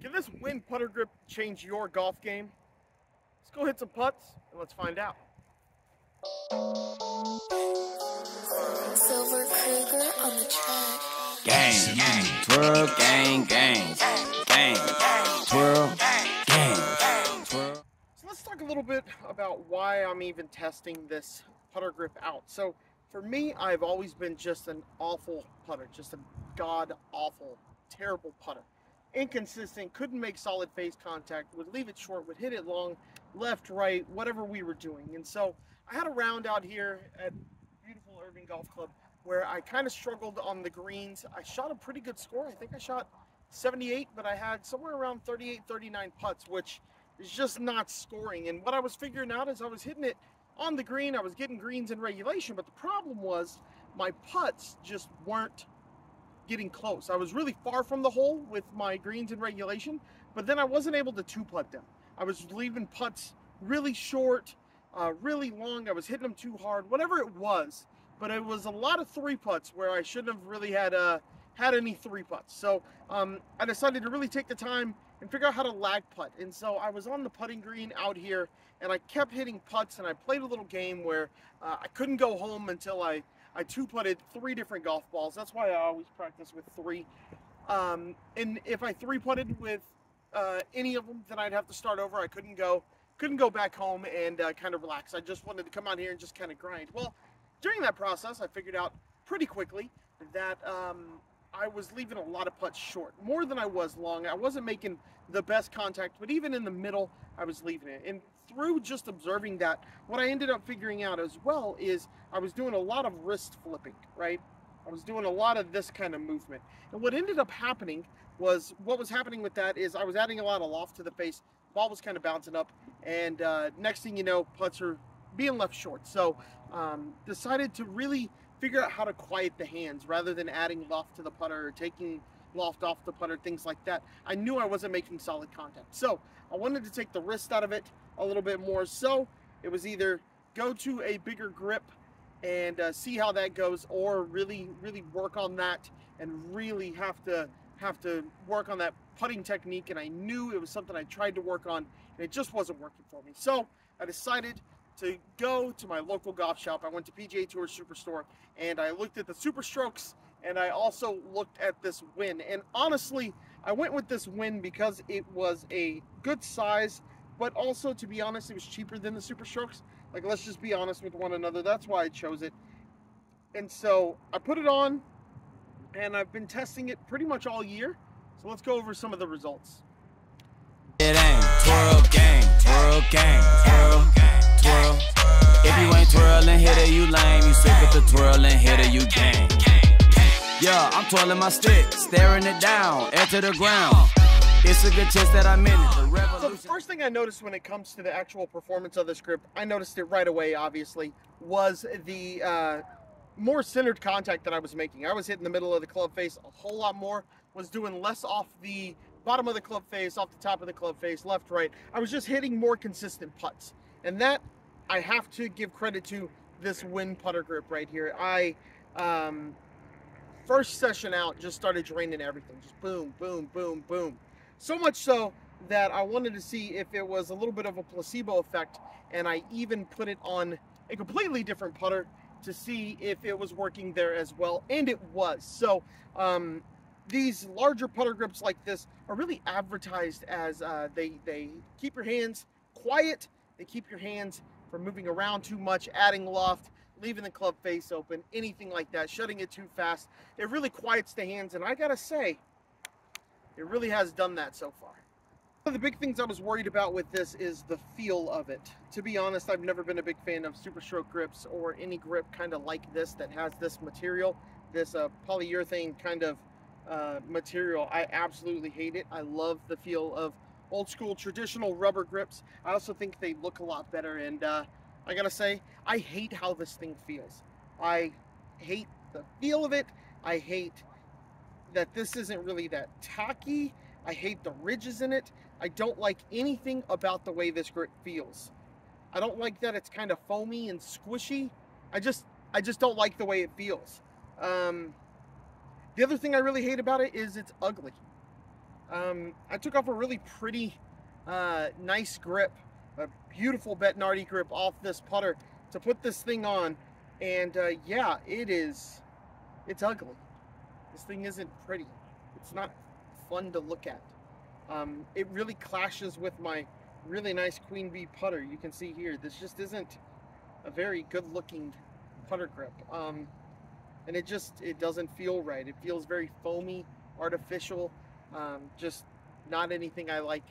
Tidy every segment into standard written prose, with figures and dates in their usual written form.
Can this Win putter grip change your golf game? Let's go hit some putts and let's find out. Silver Kruger on the track. Gang, twirl, gang, gang, twirl, twirl. So let's talk a little bit about why I'm even testing this putter grip out. So for me, I've always been just an awful putter, just a god-awful, terrible putter. Inconsistent, couldn't make solid face contact, would leave it short, would hit it long, left, right, whatever we were doing. And so I had a round out here at beautiful Irving Golf Club where I kind of struggled on the greens. I shot a pretty good score. I think I shot 78, but I had somewhere around 38, 39 putts, which is just not scoring. And what I was figuring out is I was hitting it on the green. I was getting greens in regulation, but the problem was my putts just weren't getting close. I was really far from the hole with my greens in regulation, but then I wasn't able to two-putt them. I was leaving putts really short, really long. I was hitting them too hard, whatever it was. But it was a lot of three putts where I shouldn't have really had any three putts. So I decided to really take the time and figure out how to lag putt. And so I was on the putting green out here, and I kept hitting putts, and I played a little game where I couldn't go home until I two-putted 3 different golf balls. That's why I always practice with 3. And if I three-putted with any of them, then I'd have to start over. I couldn't go back home and kind of relax. I just wanted to come out here and just kind of grind. Well, during that process, I figured out pretty quickly that I was leaving a lot of putts short, more than I was long. I wasn't making the best contact, but even in the middle, I was leaving it. And through just observing that, what I ended up figuring out as well is I was doing a lot of wrist flipping, right? I was doing a lot of this kind of movement. And what ended up happening was, what was happening with that is I was adding a lot of loft to the face, ball was kind of bouncing up, and next thing you know, putts are being left short. So decided to really figure out how to quiet the hands rather than adding loft to the putter or taking loft off the putter, things like that. I knew I wasn't making solid contact. So I wanted to take the wrist out of it a little bit more. So it was either go to a bigger grip and see how that goes, or really work on that and really have to work on that putting technique. And I knew it was something I tried to work on and it just wasn't working for me. So I decided to go to my local golf shop. I went to PGA Tour Superstore and I looked at the Super Strokes, and I also looked at this Win. And honestly, I went with this Win because it was a good size, but also, to be honest, it was cheaper than the Super Strokes. Like, let's just be honest with one another. That's why I chose it. And so I put it on, and I've been testing it pretty much all year. So let's go over some of the results. It ain't twirl gang, twirl gang, twirl, twirl. If you ain't twirling hitter, you lame. You sick with the twirling hitter, you gang. Yeah, I'm twirling my stick, staring it down, air to the ground. It's a good chance that I'm in it. So the first thing I noticed when it comes to the actual performance of this grip, I noticed it right away, obviously, was the more centered contact that I was making. I was hitting the middle of the club face a whole lot more, was doing less off the bottom of the club face, off the top of the club face, left, right. I was just hitting more consistent putts. And that, I have to give credit to this Win putter grip right here. I, first session out, just started draining everything. Just boom, boom, boom, boom. So much so that I wanted to see if it was a little bit of a placebo effect, and I even put it on a completely different putter to see if it was working there as well, and it was. So these larger putter grips like this are really advertised as they keep your hands quiet, they keep your hands from moving around too much, adding loft, leaving the club face open, anything like that, shutting it too fast. It really quiets the hands, and I gotta say, it really has done that so far. One of the big things I was worried about with this is the feel of it. To be honest, I've never been a big fan of Super Stroke grips or any grip kind of like this that has this material, this polyurethane kind of material. I absolutely hate it. I love the feel of old school traditional rubber grips. I also think they look a lot better, and I gotta say, I hate how this thing feels. I hate the feel of it. I hate that this isn't really that tacky. I hate the ridges in it. I don't like anything about the way this grip feels. I don't like that it's kind of foamy and squishy. I just don't like the way it feels. The other thing I really hate about it is it's ugly. I took off a really pretty nice grip, a beautiful Bettinardi grip off this putter to put this thing on, and yeah, it's ugly. This thing isn't pretty. It's not fun to look at. It really clashes with my really nice Queen Bee putter. You can see here, this just isn't a very good looking putter grip. And it doesn't feel right. It feels very foamy, artificial, just not anything I like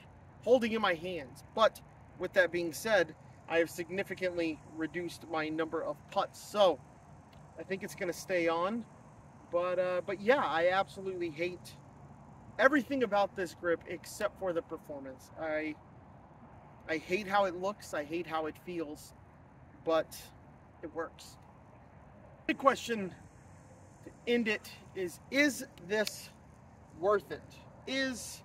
holding in my hands. But with that being said, I have significantly reduced my number of putts, so I think it's going to stay on. But yeah, I absolutely hate everything about this grip except for the performance. I hate how it looks, I hate how it feels, but it works. Big question to end it is this worth it? Is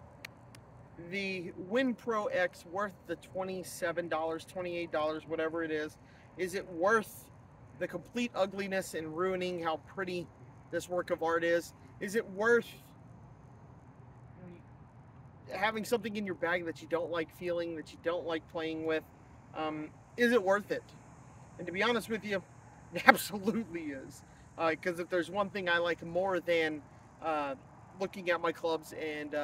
the WinnPro X worth the $27, $28, whatever it is? Is it worth the complete ugliness and ruining how pretty this work of art is? Is it worth having something in your bag that you don't like feeling, that you don't like playing with? Is it worth it? And to be honest with you, it absolutely is. Because if there's one thing I like more than looking at my clubs and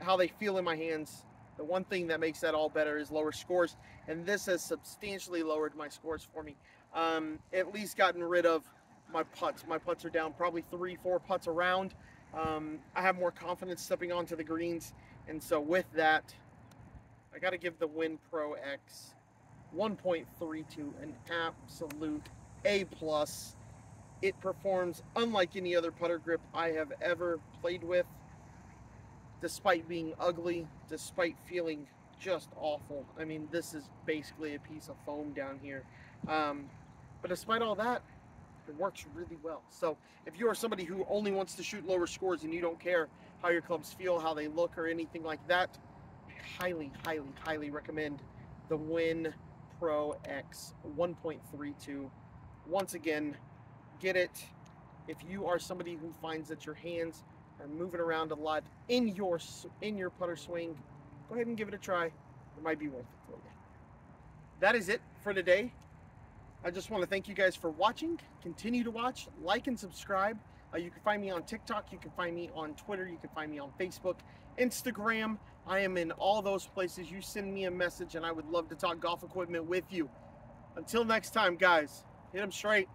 how they feel in my hands, the one thing that makes that all better is lower scores. And this has substantially lowered my scores for me. At least gotten rid of my putts. My putts are down probably 3-4 putts around. I have more confidence stepping onto the greens, and so with that, I got to give the WinnPro X 1.32 an absolute A+. It performs unlike any other putter grip I have ever played with, despite being ugly, despite feeling just awful. I mean, this is basically a piece of foam down here. But despite all that, it works really well. So if you are somebody who only wants to shoot lower scores and you don't care how your clubs feel, how they look, or anything like that, I highly, highly, highly recommend the WinnPro X 1.32. Once again, get it. If you are somebody who finds that your hands are moving around a lot in your putter swing, go ahead and give it a try. It might be worth it for you. That is it for today. I just want to thank you guys for watching. Continue to watch, like, and subscribe. You can find me on TikTok. You can find me on Twitter. You can find me on Facebook, Instagram. I am in all those places. You send me a message, and I would love to talk golf equipment with you. Until next time, guys, hit them straight.